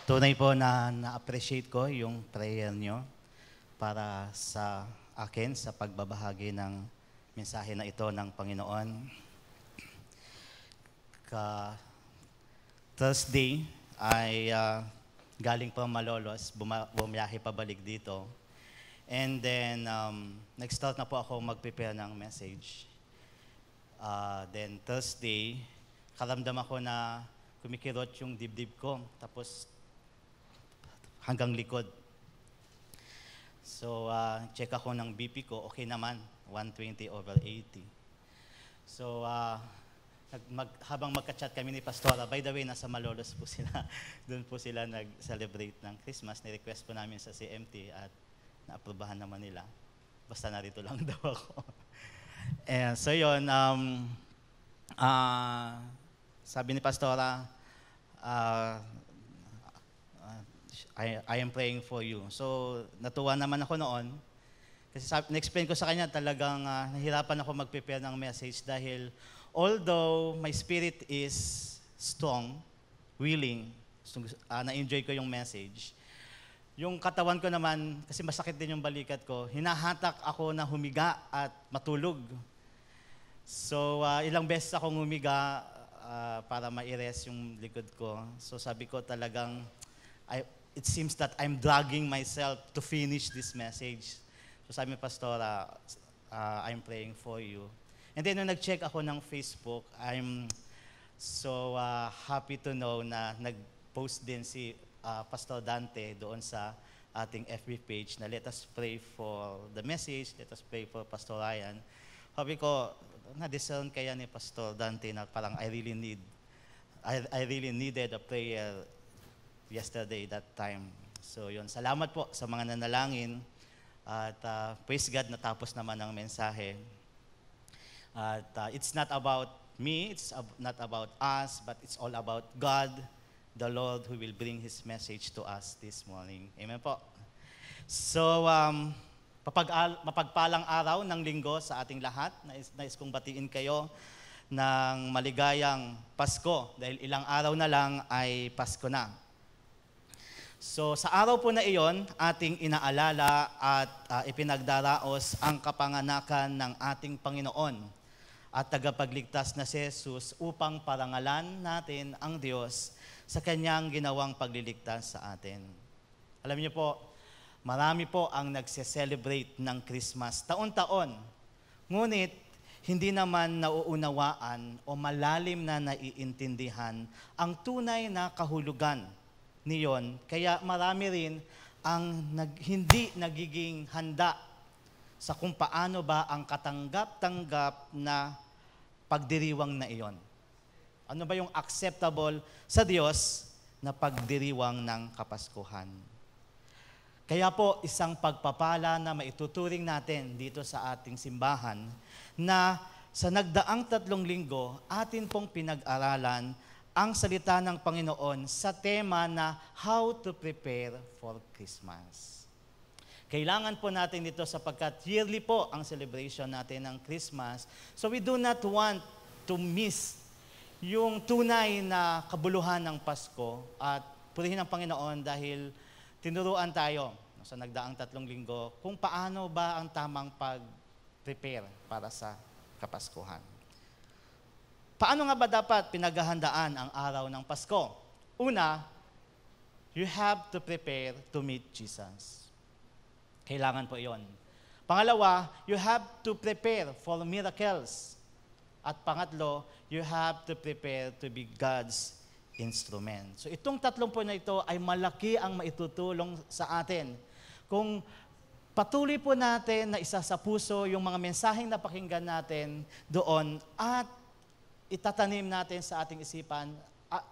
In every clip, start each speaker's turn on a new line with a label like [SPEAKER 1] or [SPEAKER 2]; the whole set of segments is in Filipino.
[SPEAKER 1] Tunay po na na-appreciate ko yung prayer nyo para sa akin sa pagbabahagi ng mensahe na ito ng Panginoon. Thursday ay galing pa Malolos, bumiyahe pabalik dito. And then, nag-start na po ako mag-prepare ng message. Then Thursday, karamdam ako na kumikirot yung dibdib ko, tapos hanggang likod. So, check ako ng BP ko, okay naman, 120/80. So, habang magka-chat kami ni Pastora, by the way, nasa Malolos po sila. Doon po sila nag-celebrate ng Christmas. Ni-request po namin sa CMT at na-aprobahan naman nila. Basta narito lang daw ako. So, yun, sabi ni Pastora, I am praying for you. So, natuwa naman ako noon. Kasi na-explain ko sa kanya, talagang nahirapan ako mag-prepare ng message dahil although my spirit is strong, willing, na-enjoy ko yung message, yung katawan ko naman, kasi masakit din yung balikat ko, hinahatak ako na humiga at matulog. So, ilang beses akong humiga para ma-rest yung likod ko. So, sabi ko talagang, it seems that I'm dragging myself to finish this message. So sabi ni Pastora, I'm praying for you. And then nung nag-check ako ng Facebook, I'm so happy to know na nag-post din si Pastor Dante doon sa ating FB page na let us pray for the message, let us pray for Pastor Ryan. Sabi ko, na-discern kaya ni Pastor Dante na parang I really needed a prayer yesterday, that time. So yun, salamat po sa mga nanalangin at praise God, natapos naman ang mensahe. At it's not about me, it's not about us, but it's all about God, the Lord, who will bring His message to us this morning. Amen po. So, mapagpalang araw ng linggo sa ating lahat. Nais kong batiin kayo ng maligayang Pasko dahil ilang araw na lang ay Pasko na. So sa araw po na iyon, ating inaalala at ipinagdaraos ang kapanganakan ng ating Panginoon at tagapagligtas na si Jesus upang parangalan natin ang Diyos sa Kanyang ginawang pagliligtas sa atin. Alam niyo po, marami po ang nagse-celebrate ng Christmas taon-taon. Ngunit, hindi naman nauunawaan o malalim na naiintindihan ang tunay na kahulugan niyon, kaya marami rin ang hindi nagiging handa sa kung paano ba ang katanggap-tanggap na pagdiriwang na iyon. Ano ba yung acceptable sa Diyos na pagdiriwang ng Kapaskuhan? Kaya po, isang pagpapala na maituturing natin dito sa ating simbahan na sa nagdaang 3 linggo, atin pong pinag-aralan ang salita ng Panginoon sa tema na how to prepare for Christmas. Kailangan po natin ito sapagkat yearly po ang celebration natin ng Christmas. So we do not want to miss yung tunay na kabuluhan ng Pasko at purihin ang Panginoon dahil tinuruan tayo sa nagdaang 3 linggo kung paano ba ang tamang pag-prepare para sa Kapaskuhan. Paano nga ba dapat pinaghahandaan ang araw ng Pasko? Una, you have to prepare to meet Jesus. Kailangan po iyon. Pangalawa, you have to prepare for miracles. At pangatlo, you have to prepare to be God's instrument. So itong 3 po na ito ay malaki ang maitutulong sa atin. Kung patuloy po natin na isa sa puso yung mga mensaheng napakinggan natin doon at itatanim natin sa ating isipan,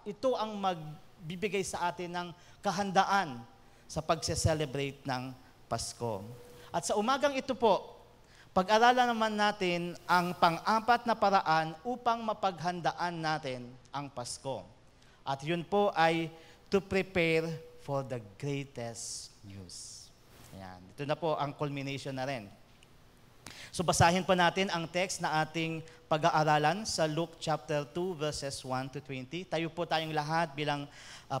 [SPEAKER 1] ito ang magbibigay sa atin ng kahandaan sa pagse-celebrate ng Pasko. At sa umagang ito po, pag-aralan naman natin ang pang-apat na paraan upang mapaghandaan natin ang Pasko. At yun po ay to prepare for the greatest news. Ayan. Ito na po ang culmination na rin. So basahin po natin ang text na ating pag-aaralan sa Luke chapter 2 verses 1 to 20. Tayo po tayong lahat bilang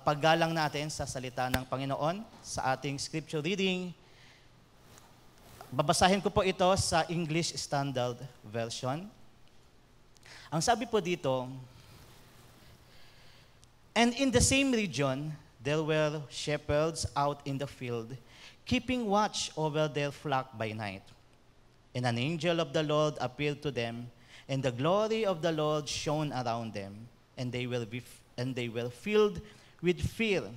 [SPEAKER 1] paggalang natin sa salita ng Panginoon sa ating scripture reading. Babasahin ko po ito sa English Standard Version. Ang sabi po dito, "And in the same region, there were shepherds out in the field, keeping watch over their flock by night. And an angel of the Lord appeared to them, and the glory of the Lord shone around them, and they were filled with fear.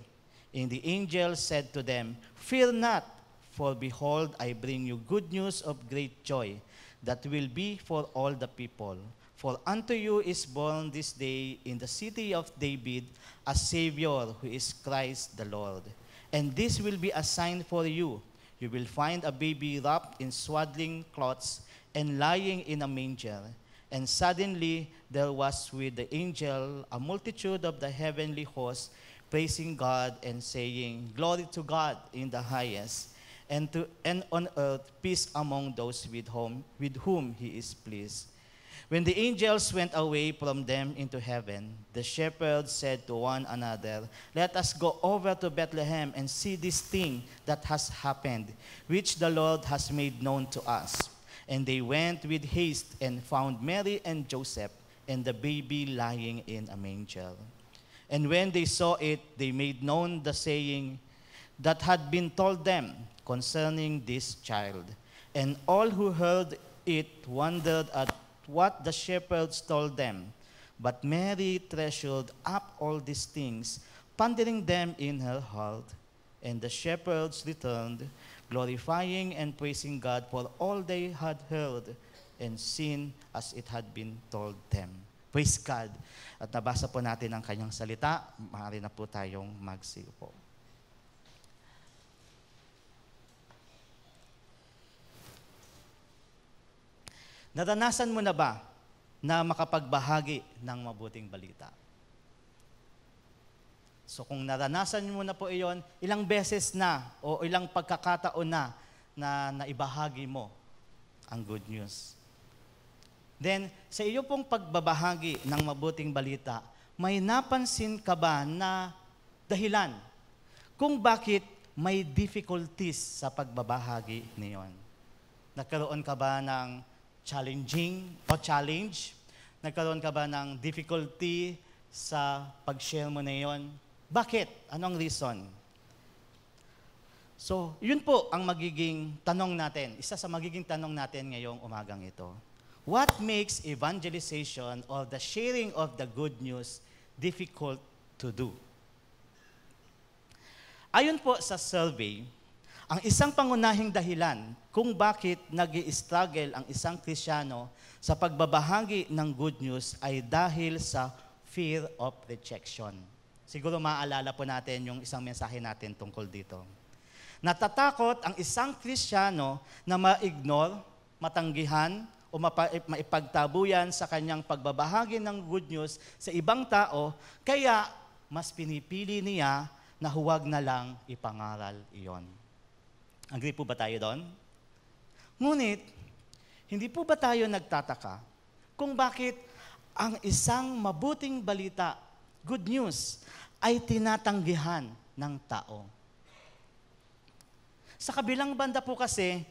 [SPEAKER 1] And the angel said to them, 'Fear not, for behold, I bring you good news of great joy, that will be for all the people. For unto you is born this day in the city of David a Savior, who is Christ the Lord. And this will be a sign for you. You will find a baby wrapped in swaddling cloths and lying in a manger.' And suddenly there was with the angel a multitude of the heavenly hosts, praising God and saying, 'Glory to God in the highest, and on earth peace among those with whom he is pleased.' When the angels went away from them into heaven, the shepherds said to one another, 'Let us go over to Bethlehem and see this thing that has happened, which the Lord has made known to us.' And they went with haste and found Mary and Joseph and the baby lying in a manger. And when they saw it, they made known the saying that had been told them concerning this child. And all who heard it wondered at what the shepherds told them. But Mary treasured up all these things, pondering them in her heart. And the shepherds returned, glorifying and praising God for all they had heard and seen as it had been told them." Praise God. At nabasa po natin ang kanyang salita. Maaari na po tayong magsiupo. Naranasan mo na ba na makapagbahagi ng mabuting balita? So kung naranasan mo na po iyon, ilang beses na o ilang pagkakataon na naibahagi mo ang good news. Then, sa iyo pong pagbabahagi ng mabuting balita, may napansin ka ba na dahilan kung bakit may difficulties sa pagbabahagi niyon? Nagkaroon ka ba ng challenge? Nagkaroon ka ba ng difficulty sa pag-share mo na yon? Bakit? Anong reason? So, yun po ang magiging tanong natin. Isa sa magiging tanong natin ngayong umagang ito. What makes evangelization or the sharing of the good news difficult to do? Ayon po sa survey, ang isang pangunahing dahilan kung bakit nag-i-struggle ang isang Kristiyano sa pagbabahagi ng good news ay dahil sa fear of rejection. Siguro maaalala po natin yung isang mensahe natin tungkol dito. Natatakot ang isang Kristiyano na ma-ignore, matanggihan, o maipagtabuyan sa kanyang pagbabahagi ng good news sa ibang tao, kaya mas pinipili niya na huwag na lang ipangaral iyon. Agree po ba tayo doon? Ngunit, hindi po ba tayo nagtataka kung bakit ang isang mabuting balita, good news, ay tinatanggihan ng tao? Sa kabilang banda po kasi,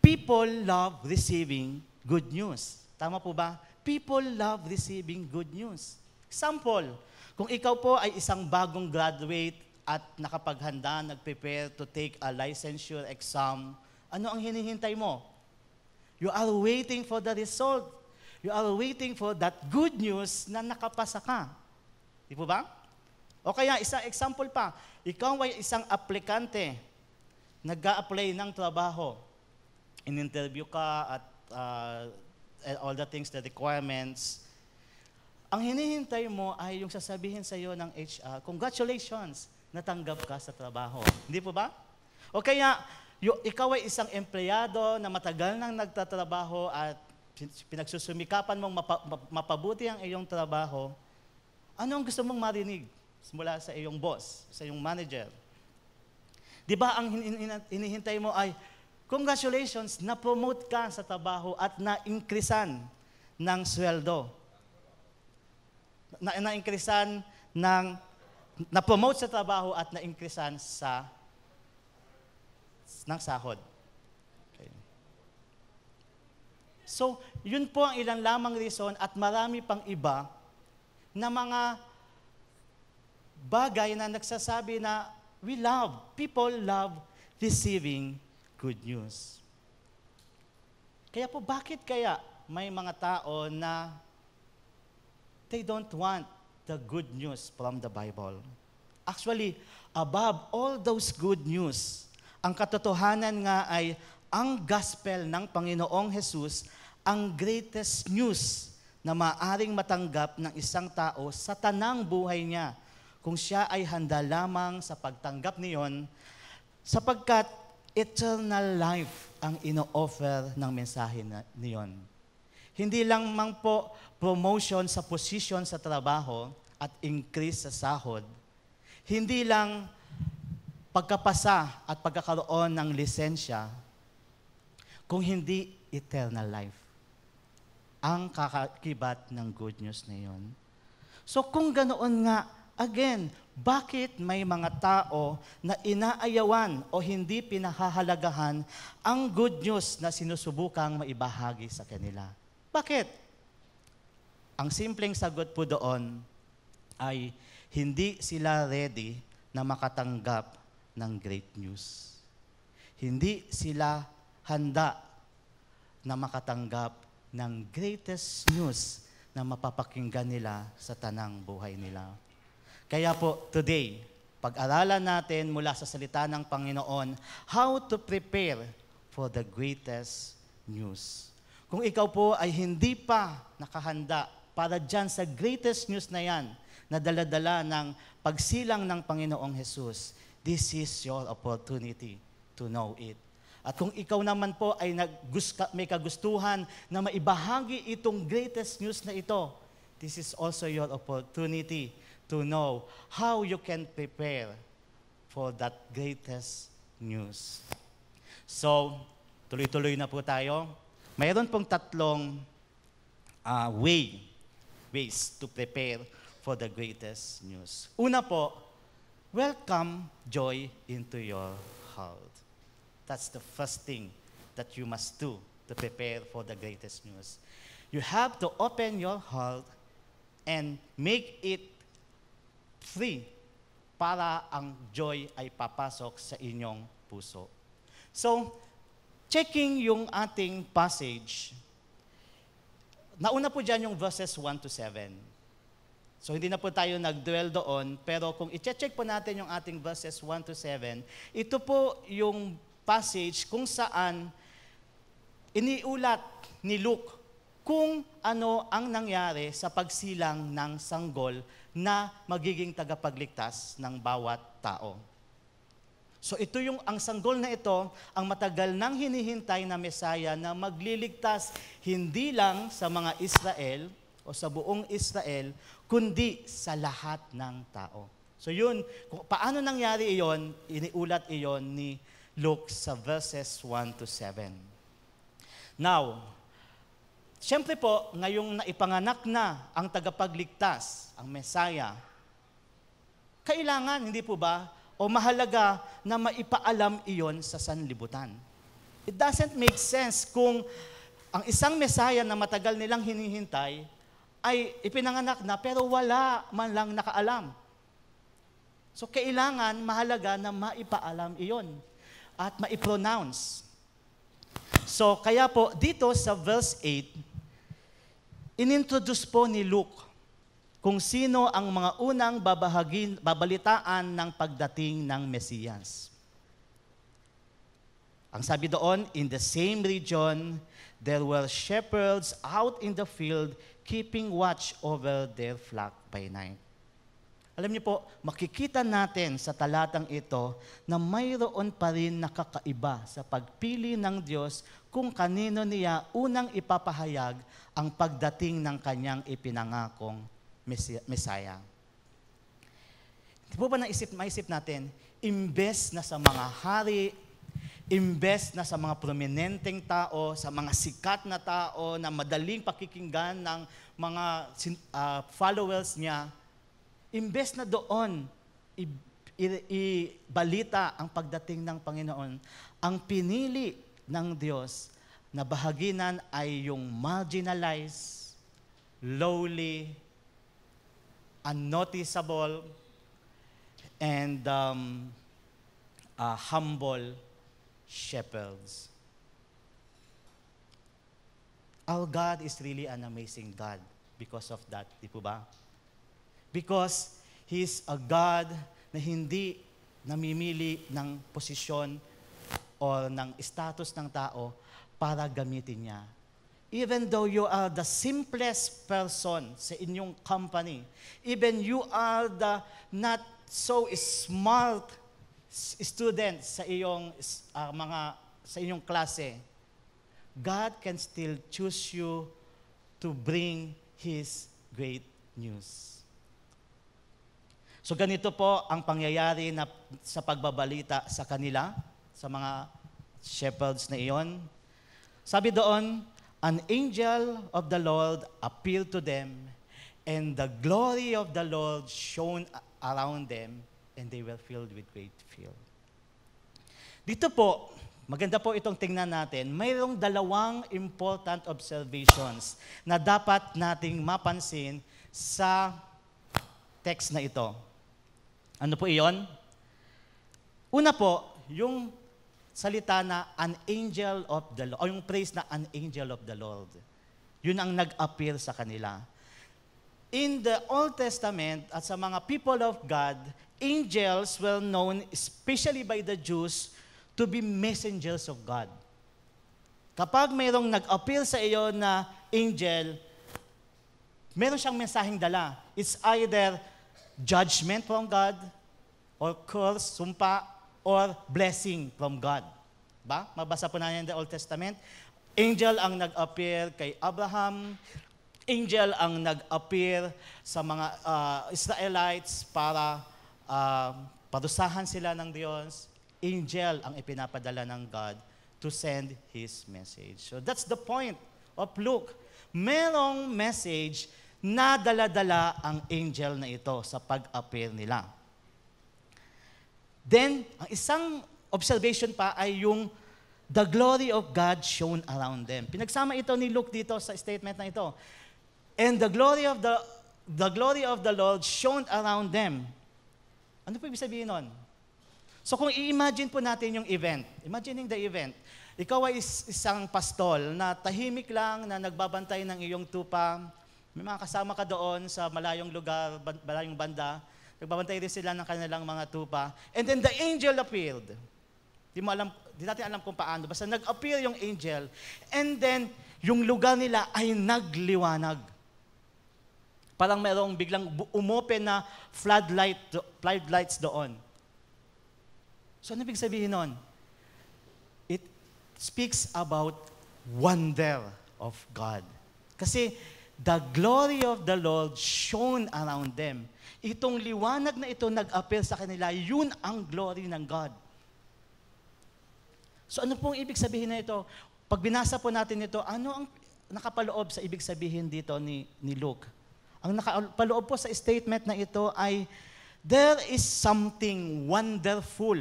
[SPEAKER 1] people love receiving good news. Tama po ba? People love receiving good news. Example, kung ikaw po ay isang bagong graduate at nakapaghanda, nag-prepare to take a licensure exam, ano ang hinihintay mo? You are waiting for the result. You are waiting for that good news na nakapasa ka. Di po ba? O kaya, isang example pa, ikaw ay isang aplikante, nag-a-apply ng trabaho, in-interview ka at all the things, the requirements. Ang hinihintay mo ay yung sasabihin sa iyo ng HR, congratulations, natanggap ka sa trabaho. Hindi po ba? O kaya, ikaw ay isang empleyado na matagal nang nagtatrabaho at pinagsusumikapan mong mapabuti ang iyong trabaho. Ano ang gusto mong marinig mula sa iyong boss, sa iyong manager? Di ba ang hinihintay mo ay, Congratulations, na-promote ka sa trabaho at na-increasean ng sweldo. Na-increasean na-promote sa trabaho at na-increasean ng sahod. Okay. So, yun po ang ilang lamang reason at marami pang iba na mga bagay na nagsasabi na people love receiving good news. Kaya po, bakit kaya may mga tao na they don't want the good news from the Bible? Actually, above all those good news, ang katotohanan nga ay ang gospel ng Panginoong Jesus, ang greatest news na maaring matanggap ng isang tao sa tanang buhay niya kung siya ay handa lamang sa pagtanggap niyon, sapagkat eternal life ang ino-offer ng mensahe niyon. Hindi lang mang po promotion sa posisyon sa trabaho at increase sa sahod. Hindi lang pagkapasa at pagkakaroon ng lisensya, kung hindi eternal life ang kakakibat ng good news na yun. So kung ganoon nga, again, bakit may mga tao na inaayawan o hindi pinahahalagahan ang good news na sinusubukang maibahagi sa kanila? Bakit? Ang simpleng sagot po doon ay hindi sila ready na makatanggap ng great news. Hindi sila handa na makatanggap ng greatest news na mapapakinggan nila sa tanang buhay nila. Kaya po, today, pag-aralan natin mula sa salita ng Panginoon, how to prepare for the greatest news. Kung ikaw po ay hindi pa nakahanda para dyan sa greatest news na yan, na dala-dala ng pagsilang ng Panginoong Jesus, this is your opportunity to know it. At kung ikaw naman po ay may kagustuhan na maibahagi itong greatest news na ito, this is also your opportunity to know how you can prepare for that greatest news. So, tuloy-tuloy na po tayo. Mayroon pong tatlong ways to prepare for the greatest news. Una po, welcome joy into your heart. That's the first thing that you must do to prepare for the greatest news. You have to open your heart and make it free para ang joy ay papasok sa inyong puso. So, checking yung ating passage, nauna po dyan yung verses 1 to 7. So, hindi na po tayo nag-dwell doon, pero kung i-check po natin yung ating verses 1 to 7, ito po yung passage kung saan iniulat ni Luke kung ano ang nangyari sa pagsilang ng sanggol na magiging tagapagligtas ng bawat tao. So ito ang sanggol na ito, ang matagal nang hinihintay na Mesaya na magliligtas hindi lang sa mga Israel o sa buong Israel, kundi sa lahat ng tao. So yun, kung paano nangyari iyon, iniulat iyon ni Luke sa verses 1 to 7. Now, siyempre po, ngayong naipanganak na ang tagapagligtas, ang Mesaya, kailangan, hindi po ba, o mahalaga na maipaalam iyon sa sanlibutan. It doesn't make sense kung ang isang Mesaya na matagal nilang hinihintay ay ipinanganak na pero wala man lang nakaalam. So kailangan, mahalaga na maipaalam iyon at maipronounce. So kaya po, dito sa verse 8, inintroduce po ni Luke kung sino ang mga unang babalitaan ng pagdating ng Mesiyas. Ang sabi doon, in the same region, there were shepherds out in the field keeping watch over their flock by night. Alam niyo po, makikita natin sa talatang ito na mayroon pa rin nakakaiba sa pagpili ng Diyos kung kanino niya unang ipapahayag ang pagdating ng kanyang ipinangakong Mesaya. Hindi po ba maisip natin, imbes na sa mga hari, Imbes na sa mga prominenteng tao, sa mga sikat na tao na madaling pakikinggan ng mga followers niya, imbes na doon ibalita ang pagdating ng Panginoon, ang pinili ng Diyos na bahaginan ay yung marginalized, lowly, unnoticeable, and humble shepherds. Our God is really an amazing God because of that, di po ba? Because He's a God na hindi namimili ng posisyon o ng status ng tao para gamitin niya. Even though you are the simplest person sa inyong company, even you are the not so smart student sa iyong sa inyong klase, God can still choose you to bring His great news. So ganito po ang pangyayari na sa pagbabalita sa kanila, sa mga shepherds na iyon. Sabi doon, an angel of the Lord appeared to them, and the glory of the Lord shone around them, and they were filled with great fear. Dito po, maganda po itong tingnan natin, mayroong dalawang important observations na dapat nating mapansin sa text na ito. Ano po iyon? Una po, yung salita na an angel of the Lord, o yung phrase na an angel of the Lord. Yun ang nag-appear sa kanila. In the Old Testament, at sa mga people of God, angels were known, especially by the Jews, to be messengers of God. Kapag mayroong nag-appear sa iyo na angel, meron siyang mensaheng dala. It's either judgment from God, or curse, sumpa, or blessing from God. Ba? Mabasa po natin in the Old Testament. Angel ang nag-appear kay Abraham. Angel ang nag-appear sa mga Israelites para parusahan sila ng Diyos. Angel ang ipinapadala ng God to send His message. So that's the point of Luke. Merong message na dala-dala ang angel na ito sa pag-appear nila. Then, ang isang observation pa ay yung the glory of God shone around them. Pinagsama ito ni Luke dito sa statement na ito. And the glory of the Lord shone around them. Ano po ibig sabihin nun? So kung i-imagine po natin yung event, imagining the event, ikaw ay isang pastol na tahimik lang na nagbabantay ng iyong tupa, may mga kasama ka doon sa malayong lugar, malayong banda, nagbabantay din sila ng kanilang mga tupa, and then the angel appeared. Di natin alam kung paano, basta nag-appear yung angel, and then yung lugar nila ay nagliwanag. Parang merong biglang umopen na floodlights doon. So ano ibig sabihin nun? It speaks about wonder of God. Kasi the glory of the Lord shone around them. Itong liwanag na ito nag-appear sa kanila, yun ang glory ng God. So ano pong ibig sabihin na ito? Pag binasa po natin ito, ano ang nakapaloob sa ibig sabihin dito ni Luke? Ang nakapaloob po sa statement na ito ay, there is something wonderful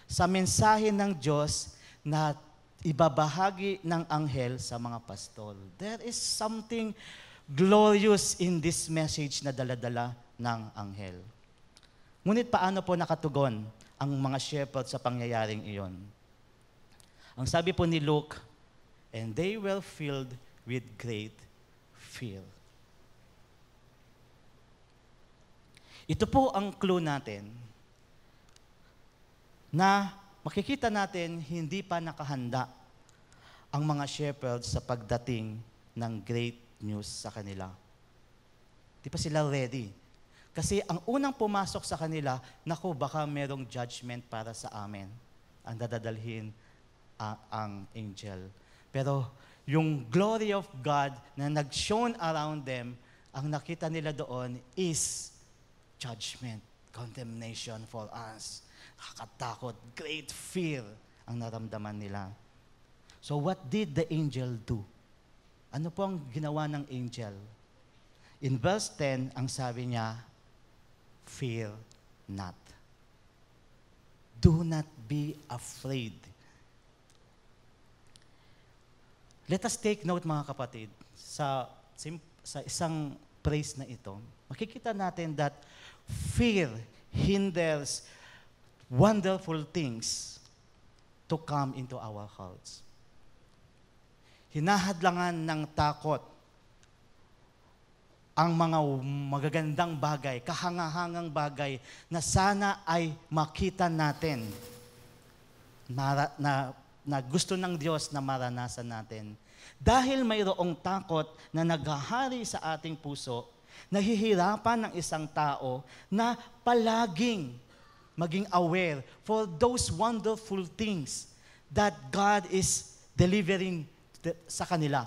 [SPEAKER 1] sa mensahe ng Diyos na ibabahagi ng anghel sa mga pastol. There is something glorious in this message na dala-dala ng anghel. Ngunit paano po nakatugon ang mga shepherds sa pangyayaring iyon? Ang sabi po ni Luke, and they were filled with great fear. Ito po ang clue natin na makikita natin hindi pa nakahanda ang mga shepherds sa pagdating ng great news sa kanila. Di pa sila ready. Kasi ang unang pumasok sa kanila, naku, baka merong judgment para sa amin ang dadalhin ang angel. Pero yung glory of God na nag-shone around them, ang nakita nila doon is judgment, condemnation for us. Nakakatakot, great fear ang naramdaman nila. So what did the angel do? Ano po ang ginawa ng angel? In verse 10, ang sabi niya, fear not. Do not be afraid. Let us take note, mga kapatid, sa isang phrase na ito. Makikita natin that fear hinders wonderful things to come into our hearts. Hinahadlangan ng takot ang mga magagandang bagay, kahangahangang bagay na sana ay makita natin na gusto ng Diyos na maranasan natin. Dahil mayroong takot na naghahari sa ating puso, nahihirapan ng isang tao na palaging maging aware for those wonderful things that God is delivering sa kanila.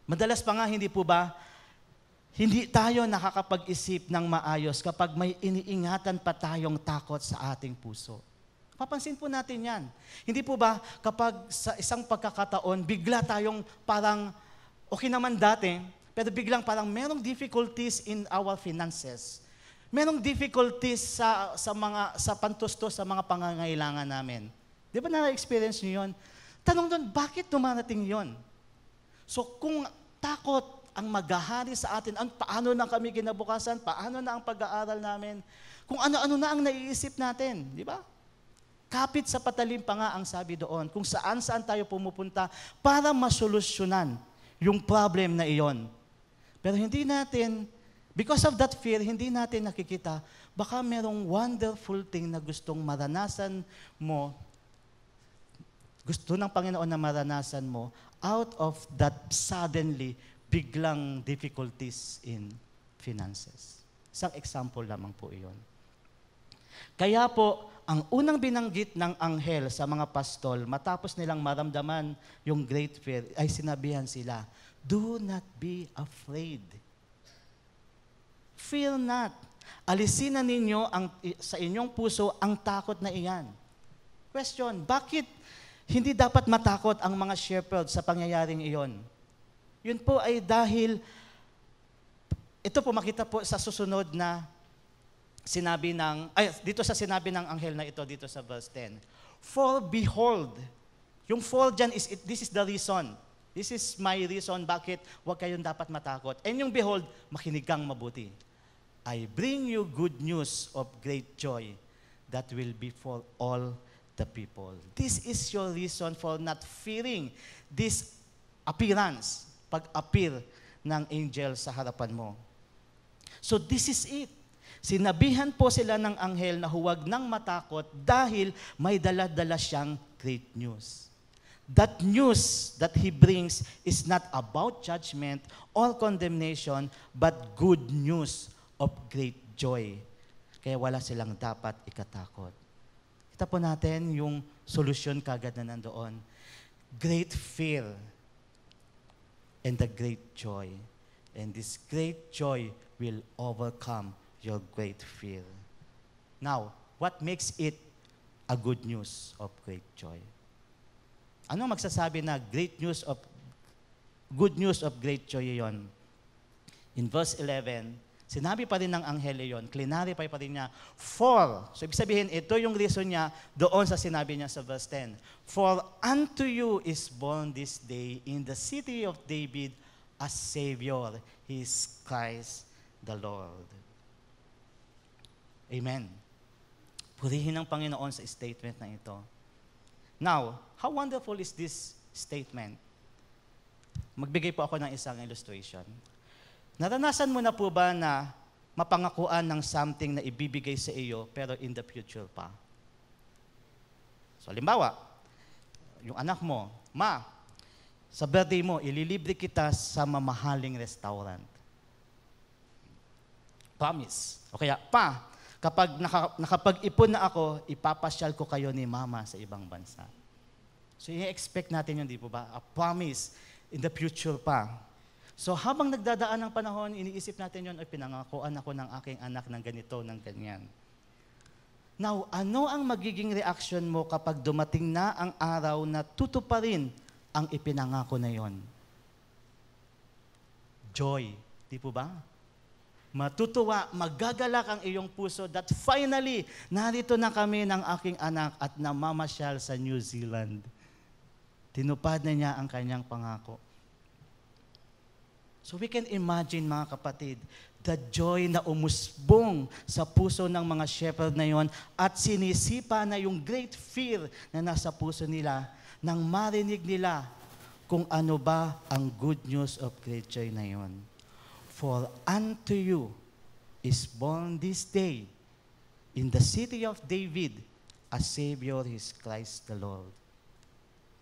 [SPEAKER 1] Madalas pa nga, hindi po ba, hindi tayo nakakapag-isip ng maayos kapag may iniingatan pa tayong takot sa ating puso. Papansin po natin yan. Hindi po ba kapag sa isang pagkakataon, bigla tayong parang, okay naman dati, pero biglang parang merong difficulties in our finances. Merong difficulties sa pantustos sa mga pangangailangan namin. Di ba na-experience nyo yun? Tanong doon, bakit dumarating yon? So kung takot ang maghahari sa atin, paano na kami kinabukasan, paano na ang pag-aaral namin, kung ano-ano na ang naiisip natin, di ba? Kapit sa patalim pa nga ang sabi doon, kung saan-saan tayo pumupunta para masolusyonan yung problem na iyon. Pero hindi natin, because of that fear, hindi natin nakikita, baka merong wonderful thing na gustong maranasan mo, gusto ng Panginoon na maranasan mo, out of that suddenly, biglang difficulties in finances. Isang example lamang po iyon. Kaya po, ang unang binanggit ng anghel sa mga pastol, matapos nilang maramdaman yung great fear, ay sinabihan sila, do not be afraid. Fear not. Alisin na ninyo sa inyong puso ang takot na iyan. Question, bakit hindi dapat matakot ang mga shepherds sa pangyayaring iyon? Yun po ay dahil, ito po makita po sa susunod na sinabi dito sa sinabi ng anghel na ito, dito sa verse 10. For behold, yung for dyan, this is the reason. This is my reason bakit huwag kayong dapat matakot. And yung behold, makinig kang mabuti. I bring you good news of great joy that will be for all the people. This is your reason for not fearing this appearance, pag-appear ng angel sa harapan mo. So this is it. Sinabihan po sila ng anghel na huwag nang matakot dahil may dala-dala siyang great news. That news that he brings is not about judgment or condemnation, but good news of great joy. Kaya wala silang dapat ikatakot. Kita po natin yung solusyon kagad na nandoon. Great fear and the great joy. And this great joy will overcome your great fear. Now, what makes it a good news of great joy? Ano magsasabi na good news of great joy yon? In verse 11, sinabi pa rin ng anghel yon, clarify pa rin niya, for, so ibig sabihin, ito yung reason niya doon sa sinabi niya sa verse 10. For unto you is born this day in the city of David a Savior, He is Christ the Lord. Amen. Purihin ng Panginoon sa statement na ito. Now, how wonderful is this statement? Magbigay po ako ng isang illustration. Naranasan mo na po ba na mapangakuan ng something na ibibigay sa iyo pero in the future pa? So, halimbawa, yung anak mo, Ma, sa birthday mo, ililibre kita sa mamahaling restaurant. Promise. O kaya, Pa, kapag nakapag-ipon na ako, ipapasyal ko kayo ni Mama sa ibang bansa. So, i-expect natin yun, di po ba? A promise in the future pa. So habang nagdadaan ng panahon, iniisip natin yun, ay pinangakuan ako ng aking anak ng ganito, ng ganyan. Now, ano ang magiging reaction mo kapag dumating na ang araw na tutuparin ang ipinangako na yon? Joy, di po ba? Matutuwa, magagalak ang iyong puso that finally, narito na kami ng aking anak at namamasyal sa New Zealand. Tinupad na niya ang kanyang pangako. So we can imagine, mga kapatid, the joy na umusbong sa puso ng mga shepherd na yon at sinisipa na yung great fear na nasa puso nila nang marinig nila kung ano ba ang good news of great joy na yon. For unto you is born this day in the city of David a Savior, is Christ the Lord.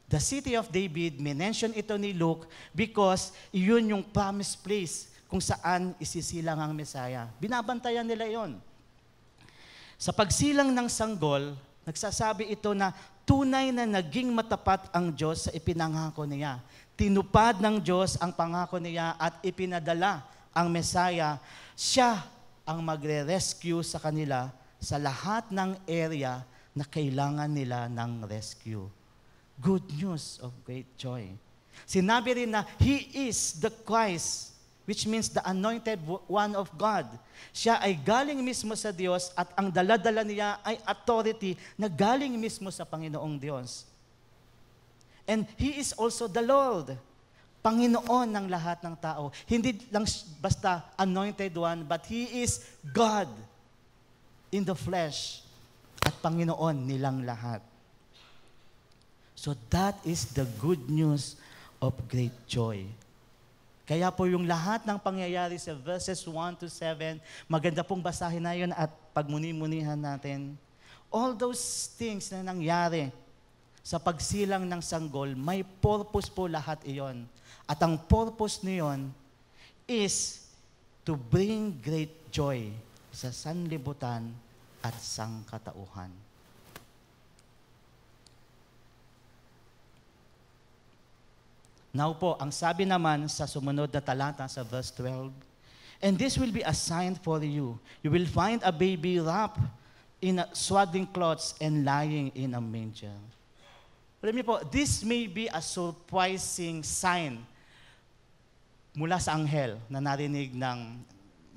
[SPEAKER 1] The city of David, minention ito ni Luke because iyon yung promised place kung saan isisilang ang Messiah. Binabantayan nila yon. Sa pagsilang ng sanggol, nagsasabi ito na tunay na naging matapat ang Diyos sa ipinangako niya. Tinupad ng Diyos ang pangako niya at ipinadala ang Messiah. Siya ang magre-rescue sa kanila sa lahat ng area na kailangan nila ng rescue. Good news of great joy. Sinabi rin na He is the Christ, which means the anointed one of God. Siya ay galing mismo sa Diyos at ang dala-dala niya ay authority na galing mismo sa Panginoong Diyos. And He is also the Lord, Panginoon ng lahat ng tao. Hindi lang basta anointed one, but He is God in the flesh at Panginoon nilang lahat. So that is the good news of great joy. Kaya po yung lahat ng pangyayari sa verses 1 to 7, maganda pong basahin na yun at pagmuni-munihan natin. All those things na nangyari sa pagsilang ng sanggol, may purpose po lahat iyon. At ang purpose niyon is to bring great joy sa sanlibutan at sangkatauhan. Now po, ang sabi naman sa sumunod na talata sa verse 12, and this will be a sign for you. You will find a baby wrapped in swaddling cloths and lying in a manger. Alam niyo po, this may be a surprising sign mula sa anghel na narinig ng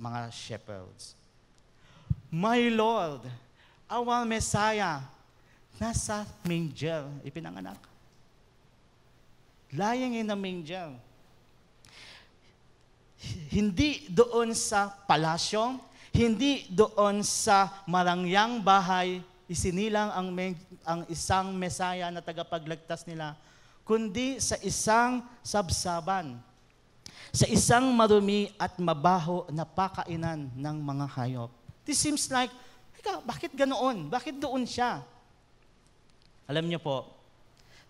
[SPEAKER 1] mga shepherds. My Lord, our Messiah, nasa manger, ipinanganak. Lying in a manger. Hindi doon sa palasyo, hindi doon sa marangyang bahay, isinilang ang isang Messiah na tagapagligtas nila, kundi sa isang sabsaban, sa isang marumi at mabaho na pakainan ng mga hayop. This seems like, bakit ganoon? Bakit doon siya? Alam niyo po,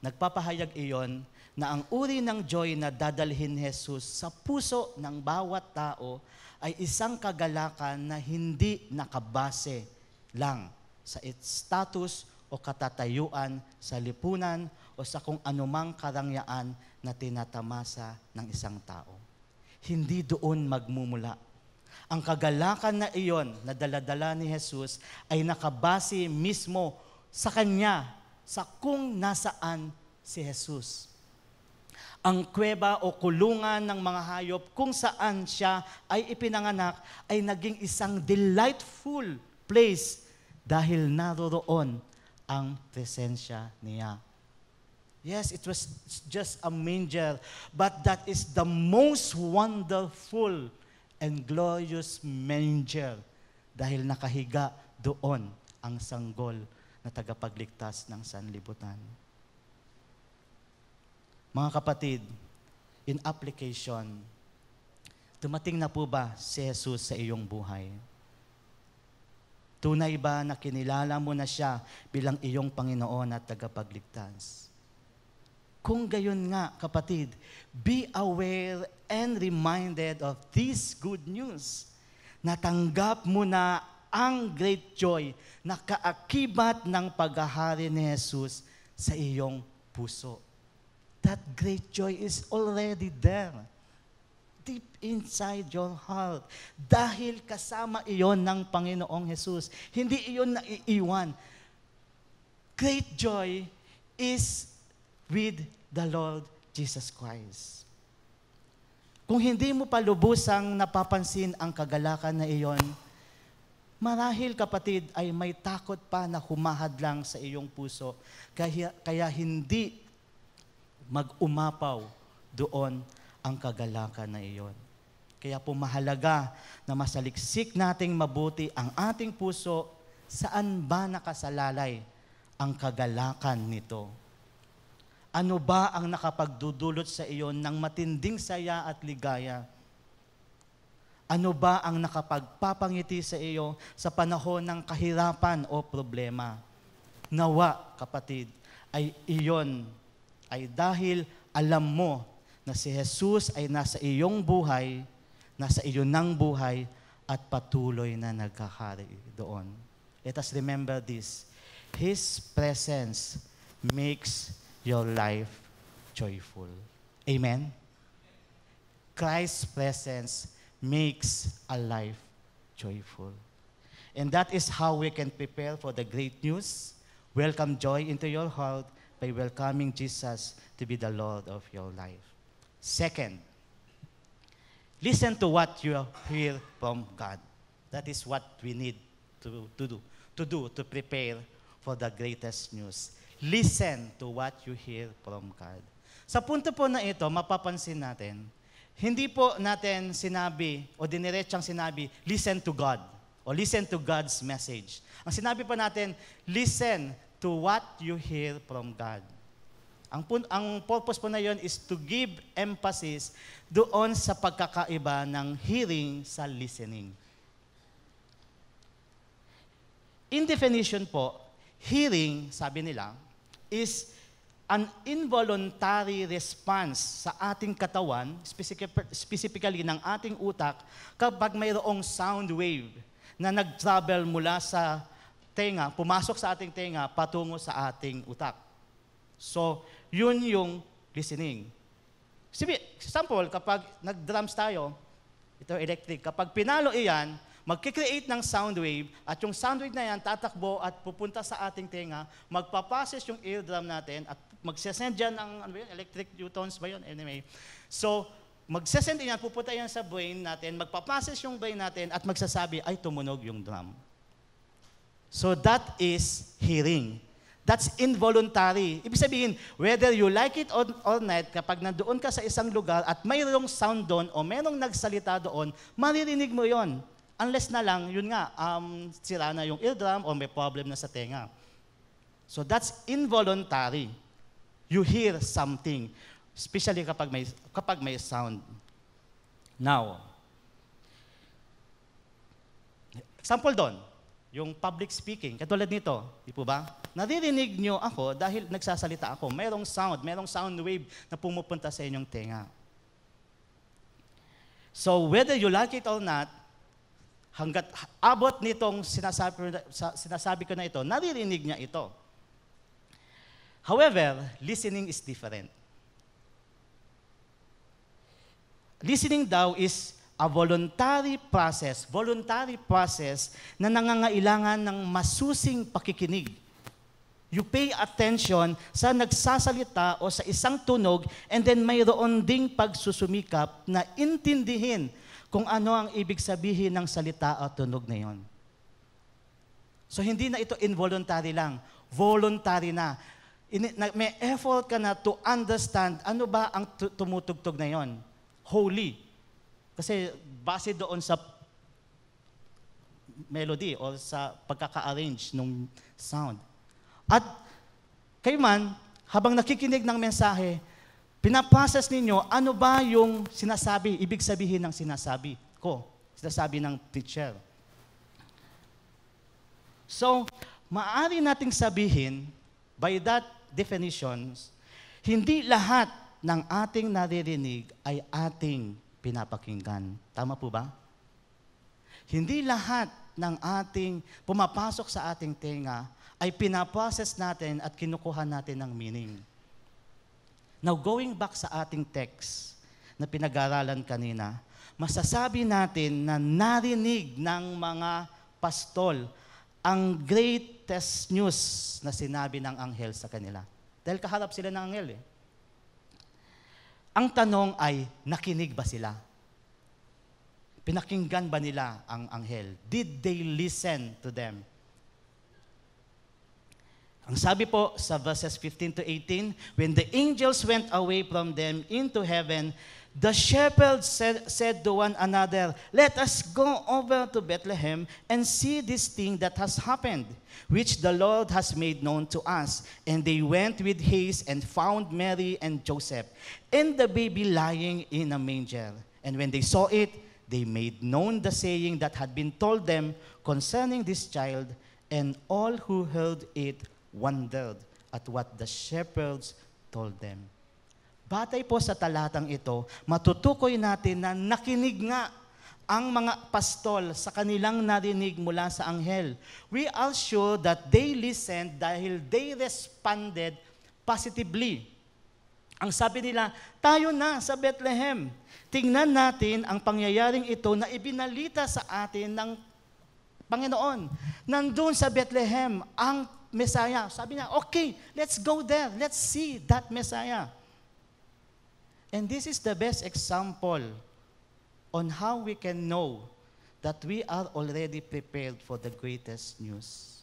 [SPEAKER 1] nagpapahayag iyon na ang uri ng joy na dadalhin Jesus sa puso ng bawat tao ay isang kagalakan na hindi nakabase lang sa its status o katatayuan sa lipunan o sa kung anumang karangyaan na tinatamasa ng isang tao. Hindi doon magmumula. Ang kagalakan na iyon na daladala ni Jesus ay nakabase mismo sa Kanya, sa kung nasaan si Jesus. Ang kuweba o kulungan ng mga hayop kung saan siya ay ipinanganak ay naging isang delightful place dahil naroroon ang presensya niya. Yes, it was just a manger, but that is the most wonderful and glorious manger dahil nakahiga doon ang sanggol na tagapagligtas ng sanlibutan. Mga kapatid, in application, dumating na po ba si Jesus sa iyong buhay? Tunay ba na kinilala mo na siya bilang iyong Panginoon at tagapagligtas? Kung gayon nga, kapatid, be aware and reminded of this good news. Natanggap mo na ang great joy na kaakibat ng paghahari ni Jesus sa iyong puso. That great joy is already there. Deep inside your heart. Dahil kasama iyon ng Panginoong Jesus. Hindi iyon naiiwan. Great joy is with the Lord Jesus Christ. Kung hindi mo pa lubusang napapansin ang kagalakan na iyon, marahil kapatid ay may takot pa na humahadlang sa iyong puso, kaya hindi mag-umapaw doon ang kagalakan na iyon. Kaya po mahalaga na masaliksik nating mabuti ang ating puso, saan ba nakasalalay ang kagalakan nito. Ano ba ang nakapagdudulot sa iyo ng matinding saya at ligaya? Ano ba ang nakapagpapangiti sa iyo sa panahon ng kahirapan o problema? Nawa, kapatid, ay iyon ay dahil alam mo na si Jesus ay nasa iyong buhay, nasa iyo ng buhay, at patuloy na nagkahari doon. Let us remember this. His presence makes your life joyful. Amen? Christ's presence makes a life joyful. And that is how we can prepare for the great news. Welcome joy into your heart by welcoming Jesus to be the Lord of your life. Second, listen to what you hear from God. That is what we need to do to prepare for the greatest news. Listen to what you hear from God. Sa punto po na ito, mapapansin natin, hindi po natin sinabi o diniretsang sinabi, listen to God o listen to God's message. Ang sinabi po natin, listen to what you hear from God. Ang purpose po na yon is to give emphasis doon sa pagkakaiba ng hearing sa listening. In definition po, hearing, sabi nila, is an involuntary response sa ating katawan, specifically ng ating utak, kapag mayroong sound wave na nag-travel mula sa tenga, pumasok sa ating tenga, patungo sa ating utak. So, yun yung listening. Example, kapag nag-drums tayo, ito electric, kapag pinalo iyan, magkikreate ng sound wave, at yung sound wave na yan tatakbo at pupunta sa ating tenga, magpapases yung eardrum natin, at magsasend dyan ng electric newtons ba yun? Anyway. So, magsasend yan, pupunta yan sa brain natin, magpapases yung brain natin, at magsasabi, ay tumunog yung drum. So, that is hearing. That's involuntary. Ibig sabihin, whether you like it or not, kapag nandoon ka sa isang lugar at mayroong sound doon o mayroong nagsalita doon, maririnig mo yon. Unless na lang, yun nga, sira na yung eardrum o may problem na sa tenga. So that's involuntary. You hear something, especially kapag may sound. Now, example doon, yung public speaking, katulad nito, di po ba? Naririnig nyo ako dahil nagsasalita ako. Mayroong sound wave na pumupunta sa inyong tenga. So whether you like it or not, hanggat abot nitong sinasabi ko na ito, naririnig niya ito. However, listening is different. Listening daw is a voluntary process na nangangailangan ng masusing pakikinig. You pay attention sa nagsasalita o sa isang tunog, and then mayroon ding pagsusumikap na intindihin kung ano ang ibig sabihin ng salita o tunog na yon. So hindi na ito involuntary lang, voluntary na. May effort ka na to understand ano ba ang tumutugtog na yon. Holy. Kasi base doon sa melody o sa pagkaka-arrange ng sound. At kayo man, habang nakikinig ng mensahe, pinaprocess ninyo ano ba yung sinasabi, ibig sabihin ng sinasabi ko, sinasabi ng teacher. So, maaari nating sabihin, by that definition, hindi lahat ng ating naririnig ay ating pinapakinggan. Tama po ba? Hindi lahat ng ating pumapasok sa ating tenga ay pinaprocess natin at kinukuha natin ng meaning. Now, going back sa ating text, na pinag-aralan kanina, masasabi natin na narinig ng mga pastol ang greatest news na sinabi ng anghel sa kanila. Dahil kaharap sila ng anghel eh. Ang tanong ay, nakinig ba sila? Pinakinggan ba nila ang anghel? Did they listen to them? Ang sabi po sa verses 15 to 18, when the angels went away from them into heaven, the shepherds said to one another, let us go over to Bethlehem and see this thing that has happened, which the Lord has made known to us. And they went with haste and found Mary and Joseph, and the baby lying in a manger. And when they saw it, they made known the saying that had been told them concerning this child, and all who heard it wondered at what the shepherds told them. Batay po sa talatang ito, matutukoy natin na nakinig nga ang mga pastol sa kanilang narinig mula sa anghel. We are sure that they listened dahil they responded positively. Ang sabi nila, tayo na sa Bethlehem. Tingnan natin ang pangyayaring ito na ibinalita sa atin ng Panginoon. Nandun sa Bethlehem ang Messiah. Sabi niya, okay, let's go there. Let's see that Messiah. And this is the best example on how we can know that we are already prepared for the greatest news.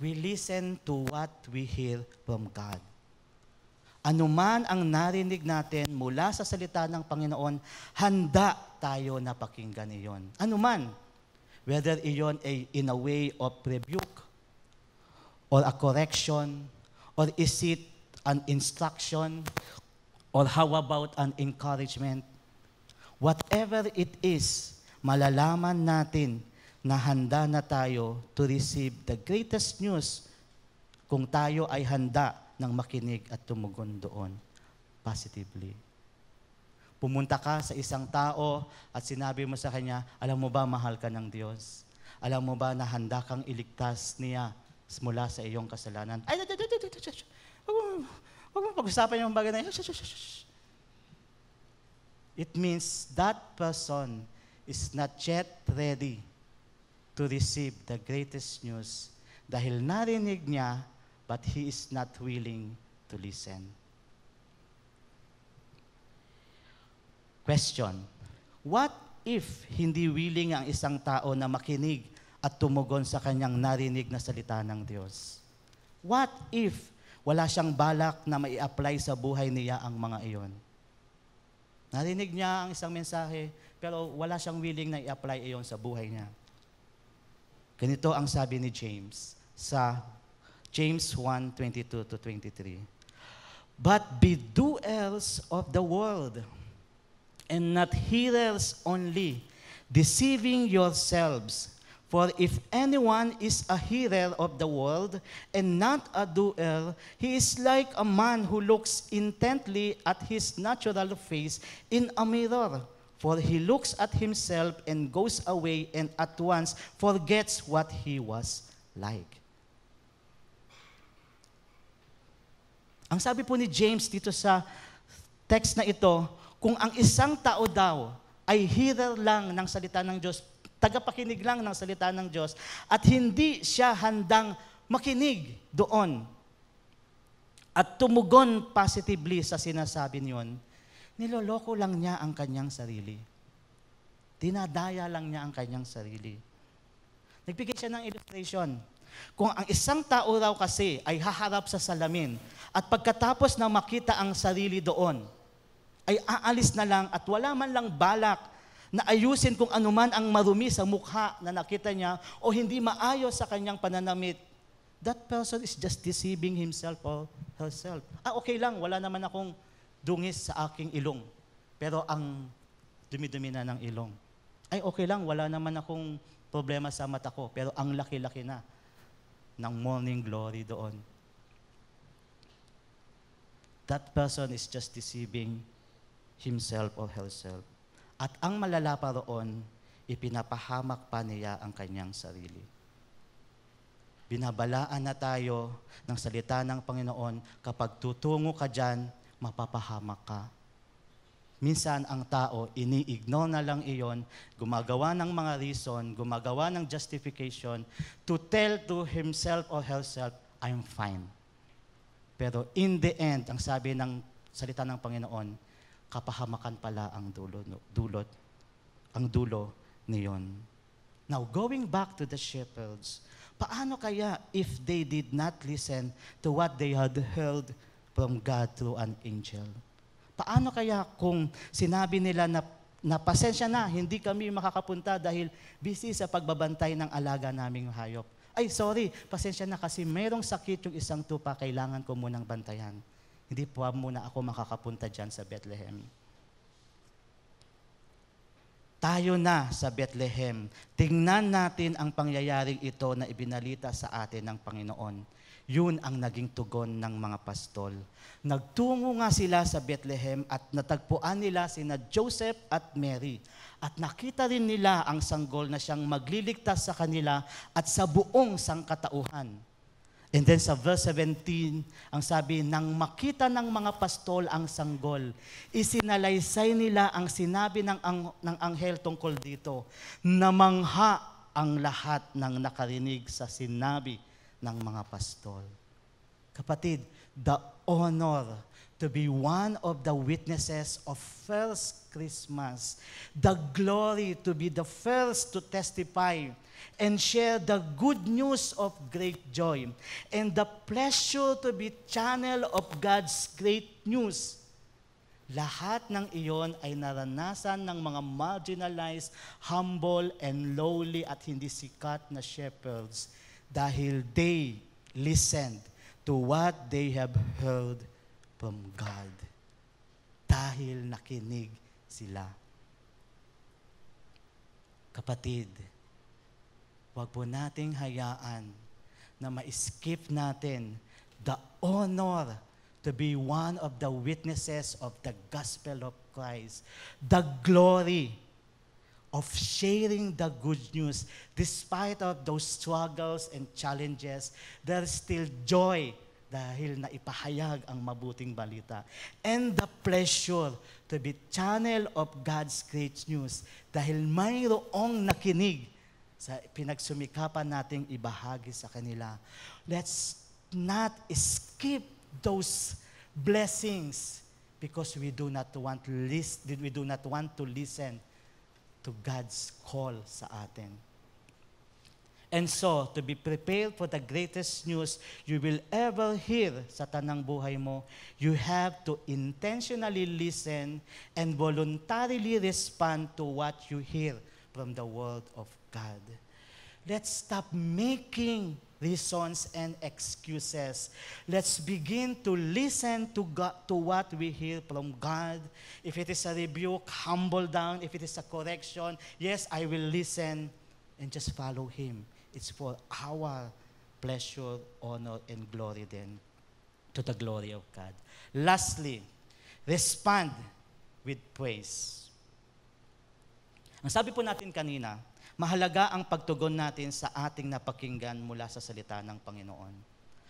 [SPEAKER 1] We listen to what we hear from God. Anuman ang narinig natin mula sa salita ng Panginoon, handa tayo na pakinggan iyon. Anuman, whether iyon ay in a way of rebuke, or a correction, or is it an instruction, or how about an encouragement? Whatever it is, malalaman natin na handa na tayo to receive the greatest news kung tayo ay handa ng makinig at tumugon doon positively. Pumunta ka sa isang tao at sinabi mo sa kanya, alam mo ba mahal ka ng Diyos? Alam mo ba na handa kang iligtas niya mula sa iyong kasalanan? Ay, huwag mo pag-usapan yung bagay na yun. It means that person is not yet ready to receive the greatest news dahil narinig niya but he is not willing to listen. Question, what if hindi willing ang isang tao na makinig at tumugon sa kanyang narinig na salita ng Diyos? What if wala siyang balak na mai-apply sa buhay niya ang mga iyon? Narinig niya ang isang mensahe, pero wala siyang willing na i-apply iyon sa buhay niya. Ganito ang sabi ni James sa James 1:22-23. But be doers of the word, and not hearers only, deceiving yourselves. For if anyone is a hearer of the word and not a doer, he is like a man who looks intently at his natural face in a mirror. For he looks at himself and goes away and at once forgets what he was like. Ang sabi po ni James dito sa text na ito, kung ang isang tao daw ay hearer lang ng salita ng Diyos, tagapakinig lang ng salita ng Diyos, at hindi siya handang makinig doon at tumugon positively sa sinasabi niyon, niloloko lang niya ang kanyang sarili. Dinadaya lang niya ang kanyang sarili. Nagbigay siya ng illustration. Kung ang isang tao raw kasi ay haharap sa salamin at pagkatapos na makita ang sarili doon, ay aalis na lang at wala man lang balak na ayusin kung anuman ang marumi sa mukha na nakita niya o hindi maayos sa kanyang pananamit, that person is just deceiving himself or herself. Okay lang, wala naman akong dungis sa aking ilong, pero ang dumi-dumi na ng ilong. Ay, okay lang, wala naman akong problema sa mata ko, pero ang laki-laki na ng morning glory doon. That person is just deceiving himself or herself. At ang malala pa roon, ipinapahamak pa niya ang kanyang sarili. Binabalaan na tayo ng salita ng Panginoon, kapag tutungo ka dyan, mapapahamak ka. Minsan ang tao, ini-ignore na lang iyon, gumagawa ng mga reason, gumagawa ng justification to tell to himself or herself, I'm fine. Pero in the end, ang sabi ng salita ng Panginoon, kapahamakan pala ang dulo niyon. Now, going back to the shepherds, paano kaya if they did not listen to what they had heard from God through an angel? Paano kaya kung sinabi nila na pasensya na, hindi kami makakapunta dahil busy sa pagbabantay ng alaga naming hayop? Ay, sorry, pasensya na kasi mayroong sakit yung isang tupa, kailangan ko munang bantayan. Hindi po muna ako makakapunta dyan sa Bethlehem. Tayo na sa Bethlehem. Tingnan natin ang pangyayaring ito na ibinalita sa atin ng Panginoon. Yun ang naging tugon ng mga pastol. Nagtungo nga sila sa Bethlehem at natagpuan nila sina Joseph at Mary. At nakita rin nila ang sanggol na siyang magliligtas sa kanila at sa buong sangkatauhan. And then sa verse 17, ang sabi, nang makita ng mga pastol ang sanggol, isinalaysay nila ang sinabi ng anghel tungkol dito. Namangha ang lahat ng nakarinig sa sinabi ng mga pastol. Kapatid, the honor to be one of the witnesses of first Christmas, the glory to be the first to testify and share the good news of great joy, and the pleasure to be channel of God's great news. Lahat ng iyon ay naranasan ng mga marginalized, humble, and lowly at hindi sikat na shepherds dahil they listened to what they have heard from God. Dahil nakinig sila. Kapatid, huwag po nating hayaan na ma-skip natin the honor to be one of the witnesses of the gospel of Christ, the glory of sharing the good news. Despite of those struggles and challenges, there's still joy dahil naipahayag ang mabuting balita. And the pleasure to be channel of God's great news dahil mayroong nakinig sa pinagsumikapan nating ibahagi sa kanila. Let's not skip those blessings because we do not want to listen to God's call sa atin. And so, to be prepared for the greatest news you will ever hear sa tanang buhay mo, you have to intentionally listen and voluntarily respond to what you hear from the Word of God. Let's stop making reasons and excuses. Let's begin to listen to God, to what we hear from God. If it is a rebuke, humble down. If it is a correction, yes, I will listen and just follow Him. It's for our pleasure, honor, and glory then to the glory of God. Lastly, respond with praise. Ang sabi po natin kanina, mahalaga ang pagtugon natin sa ating napakinggan mula sa salita ng Panginoon.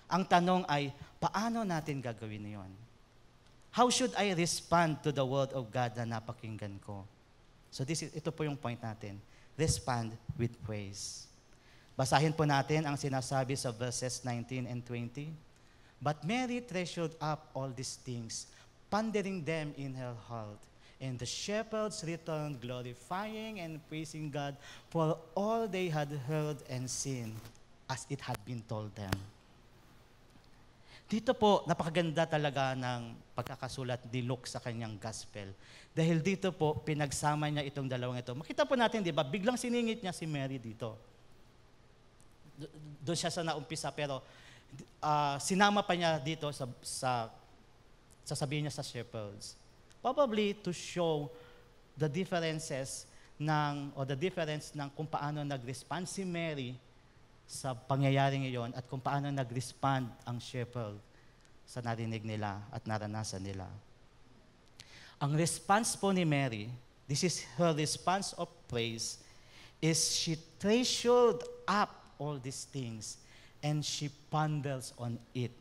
[SPEAKER 1] Ang tanong ay, paano natin gagawin iyon? How should I respond to the word of God na napakinggan ko? So ito po yung point natin. Respond with praise. Basahin po natin ang sinasabi sa verses 19 and 20. But Mary treasured up all these things, pondering them in her heart. And the shepherds returned, glorifying and praising God for all they had heard and seen, as it had been told them. Dito po, napakaganda talaga ng pagkakasulat ni Luke sa kanyang gospel. Dahil dito po, pinagsama niya itong dalawang ito. Makita po natin, di ba, biglang siningit niya si Mary dito. Doon siya sa naumpisa, pero sinama pa niya dito sa sasabihin niya sa shepherds. Probably to show the difference ng kung paano nag-respond si Mary sa pangyayaring iyon at kung paano nag-respond ang shepherd sa narinig nila at naranasan nila. Ang response po ni Mary, this is her response of praise, is she treasured up all these things and she ponders on it.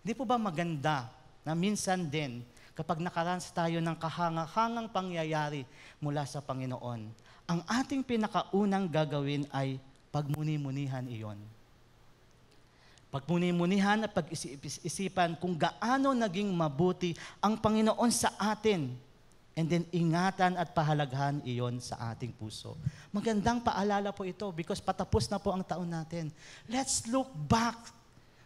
[SPEAKER 1] Di po ba maganda na minsan din kapag nakaranas tayo ng kahangahangang pangyayari mula sa Panginoon, ang ating pinakaunang gagawin ay pagmuni-munihan iyon. Pagmuni-munihan at pag-isipan kung gaano naging mabuti ang Panginoon sa atin. And then ingatan at pahalagahan iyon sa ating puso. Magandang paalala po ito because patapos na po ang taon natin. Let's look back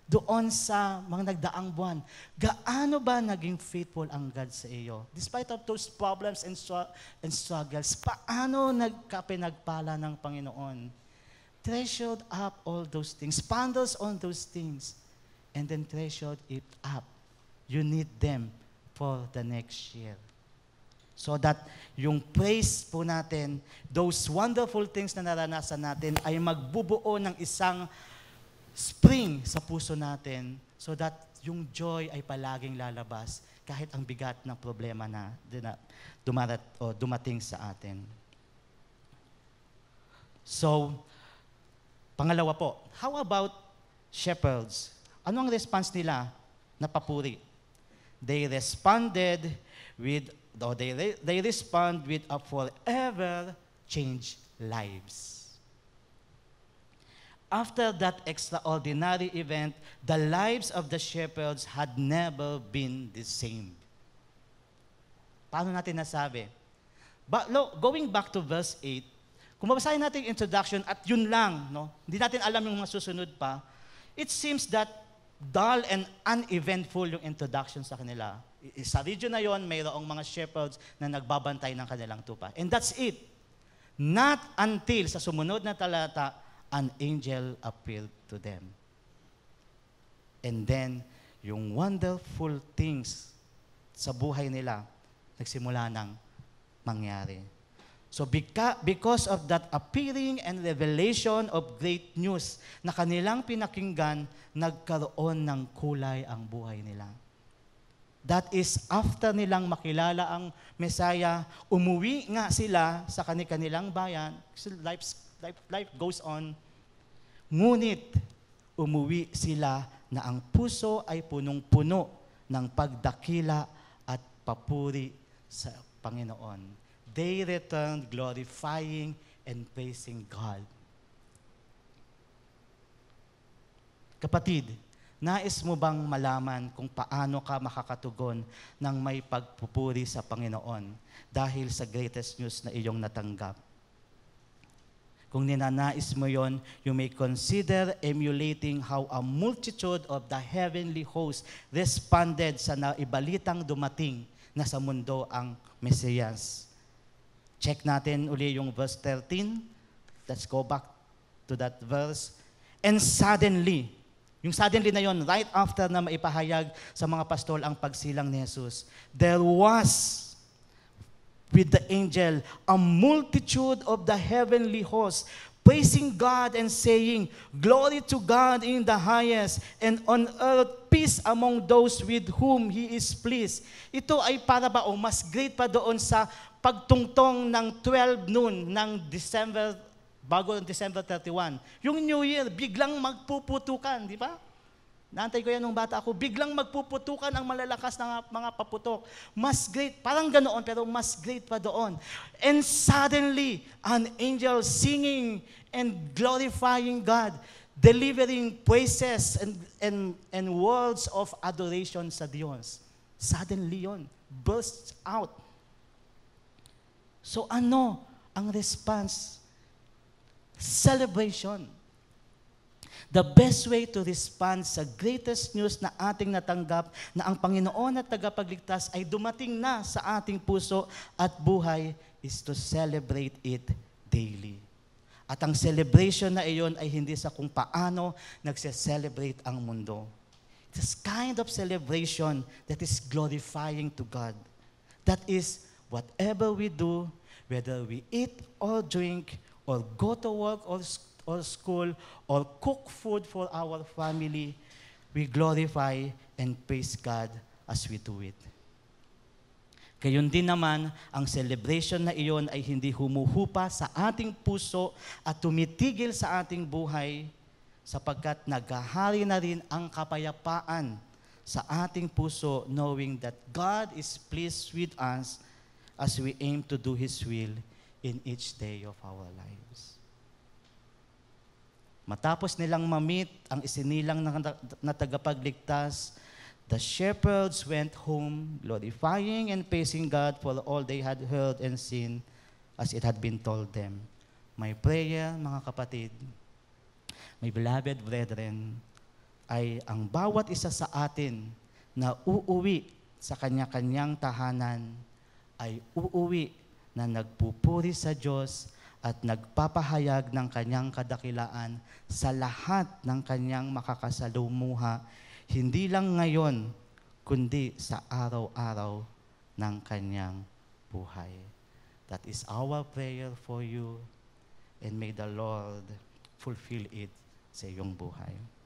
[SPEAKER 1] doon sa mga nagdaang buwan. Gaano ba naging faithful ang God sa iyo? Despite of those problems and struggles, paano nagkapinagpala ng Panginoon? Treasured up all those things, ponders on those things, and then treasured it up. You need them for the next year. So that yung praise po natin, those wonderful things na naranasan natin ay magbubuo ng isang spring sa puso natin so that yung joy ay palaging lalabas kahit ang bigat ng problema na dumating sa atin. So, pangalawa po, how about shepherds? Ano ang response nila na papuri? They respond with a forever changed lives. After that extraordinary event, the lives of the shepherds had never been the same. Paano natin nasabi? But going back to verse 8, kung mabasahin natin yung introduction at yun lang, no? Hindi natin alam yung mga susunod pa, it seems that dull and uneventful yung introduction sa kanila. Sa region na yon, mayroong mga shepherds na nagbabantay ng kanilang tupa. And that's it. Not until sa sumunod na talata, an angel appeared to them. And then, yung wonderful things sa buhay nila, nagsimula ng mangyari. So because of that appearing and revelation of great news na kanilang pinakinggan, nagkaroon ng kulay ang buhay nila. That is, after nilang makilala ang Messiah, umuwi nga sila sa kanilang bayan. Life goes on. Ngunit, umuwi sila na ang puso ay punong-puno ng pagdakila at papuri sa Panginoon. They returned glorifying and praising God. Kapatid, nais mo bang malaman kung paano ka makakatugon ng may pagpupuri sa Panginoon dahil sa greatest news na iyong natanggap? Kung ninanais mo yon, you may consider emulating how a multitude of the heavenly host responded sa naibalitang dumating na sa mundo ang Mesiyas. Check natin uli yung verse 13. Let's go back to that verse. And suddenly, yung suddenly na yon, right after na maipahayag sa mga pastol ang pagsilang ni Jesus, there was with the angel a multitude of the heavenly hosts praising God and saying, "Glory to God in the highest, and on earth peace among those with whom He is pleased." Ito ay para ba o mas great pa doon sa pagtungtong ng 12 noon ng December, bago ng December 31. Yung New Year, biglang magpuputukan, di ba? Naantay ko yan nung bata ako, biglang magpuputukan ang malalakas na mga paputok. Mas great, parang ganoon, pero mas great pa doon. And suddenly, an angel singing and glorifying God, delivering praises and words of adoration sa Diyos. Suddenly yon, bursts out. So ano ang response? Celebration. The best way to respond sa greatest news na ating natanggap na ang Panginoon at tagapagligtas ay dumating na sa ating puso at buhay is to celebrate it daily. At ang celebration na iyon ay hindi sa kung paano nagse-celebrate ang mundo. It's kind of celebration that is glorifying to God. That is, whatever we do, whether we eat or drink, or go to work or school, or cook food for our family, we glorify and praise God as we do it. Gayon din naman, ang celebration na iyon ay hindi humuhupa sa ating puso at tumitigil sa ating buhay sapagkat naghahari na rin ang kapayapaan sa ating puso, knowing that God is pleased with us as we aim to do His will in each day of our lives. Matapos nilang mamit ang isinilang na tagapagligtas, the shepherds went home, glorifying and praising God for all they had heard and seen as it had been told them. My prayer, mga kapatid, my beloved brethren, ay ang bawat isa sa atin na uuwi sa kanya-kanyang tahanan ay uuwi na nagpupuri sa Diyos at nagpapahayag ng kanyang kadakilaan sa lahat ng kanyang makakasalumuha, hindi lang ngayon, kundi sa araw-araw ng kanyang buhay. That is our prayer for you, and may the Lord fulfill it sa iyong buhay.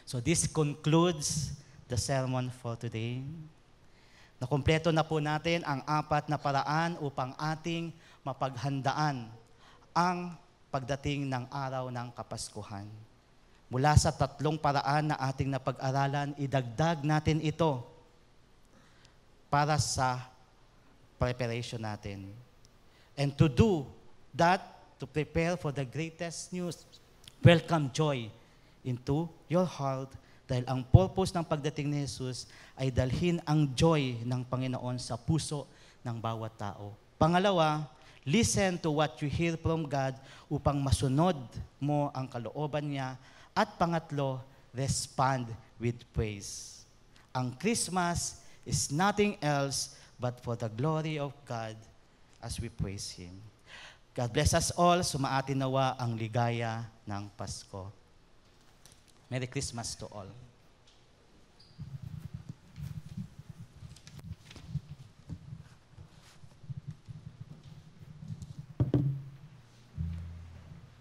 [SPEAKER 1] So this concludes the sermon for today. Nakumpleto na po natin ang 4 na paraan upang ating mapaghandaan ang pagdating ng araw ng Kapaskuhan. Mula sa 3 paraan na ating napag-aralan, idagdag natin ito para sa preparation natin. And to do that, to prepare for the greatest news, welcome joy into your heart, dahil ang purpose ng pagdating ni Jesus ay dalhin ang joy ng Panginoon sa puso ng bawat tao. Pangalawa, listen to what you hear from God upang masunod mo ang kalooban niya. At pangatlo, respond with praise. Ang Christmas is nothing else but for the glory of God as we praise Him. God bless us all. Sumaatin nawa ang ligaya ng Pasko. Merry Christmas to all.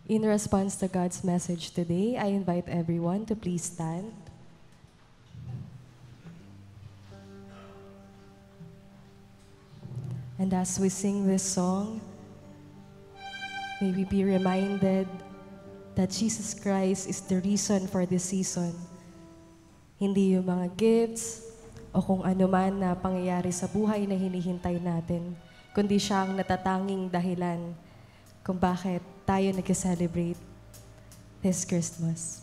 [SPEAKER 2] In response to God's message today, I invite everyone to please stand. And as we sing this song, may we be reminded that Jesus Christ is the reason for this season. Hindi yung mga gifts o kung ano man na pangyayari sa buhay na hinihintay natin, kundi siya ang natatanging dahilan kung bakit tayo nag-celebrate this Christmas.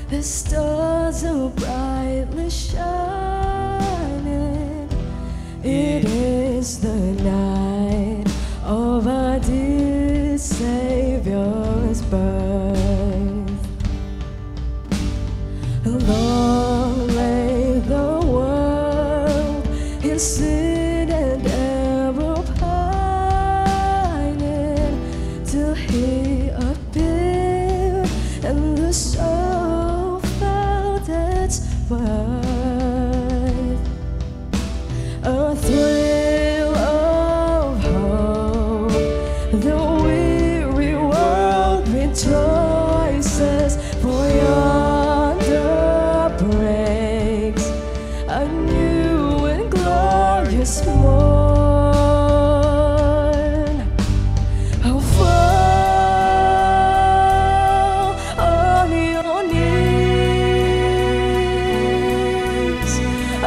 [SPEAKER 3] The stars are brightly shining. It is the night of our dear Savior's birth. Long lay the world in sin and error pining, till He appeared and the soul its worth. A thrill of hope, the weary world rejoices, for yonder breaks a new and glorious morn. Oh, fall on your knees.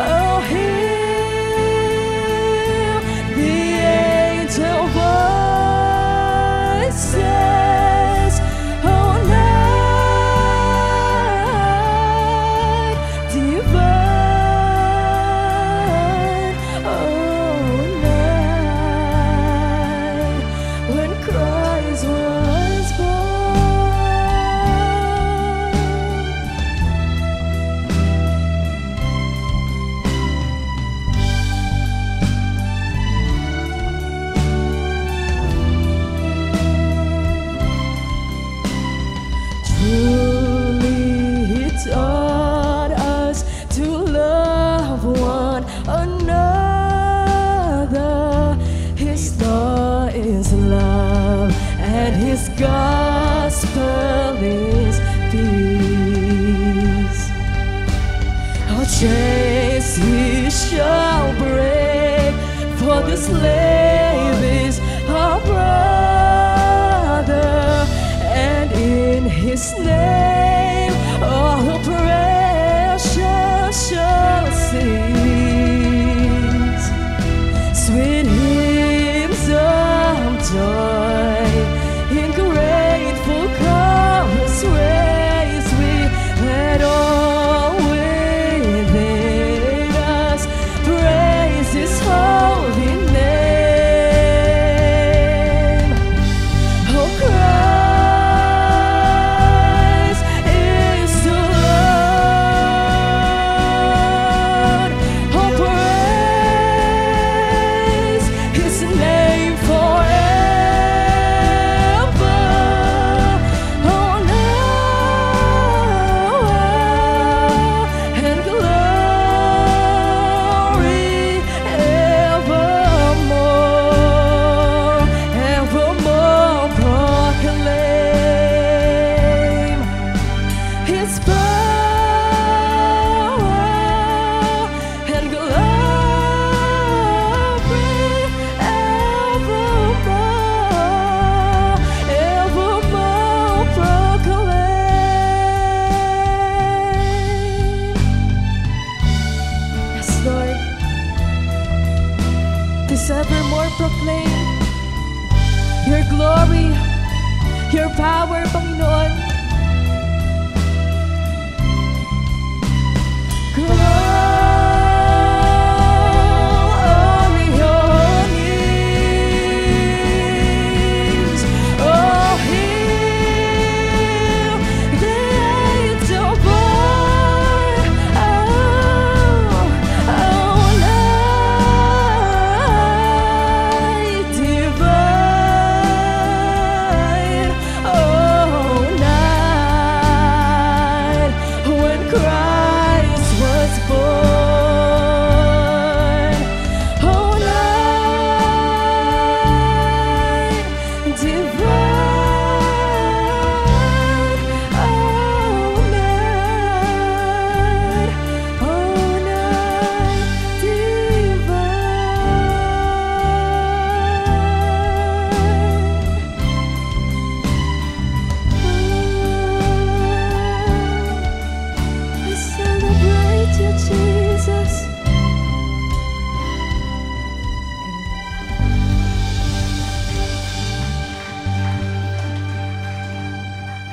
[SPEAKER 3] Oh, hear the angel voices. Oh, night divine. Oh, night when Christ was born. Truly He taught us to love one another. His law His gospel is peace. All chains He shall break, for the slave is our brother, and in His name all oppression shall cease. Sweet hymns of joy in grateful chorus raise we, let all within us praise His holy name. Oh, Christ is the Lord. Oh, praise His name forever. Oh, now and glory evermore, evermore proclaim His power and glory evermore, evermore proclaim. Yes, Lord, this evermore proclaim Your glory, Your power, Panginoon.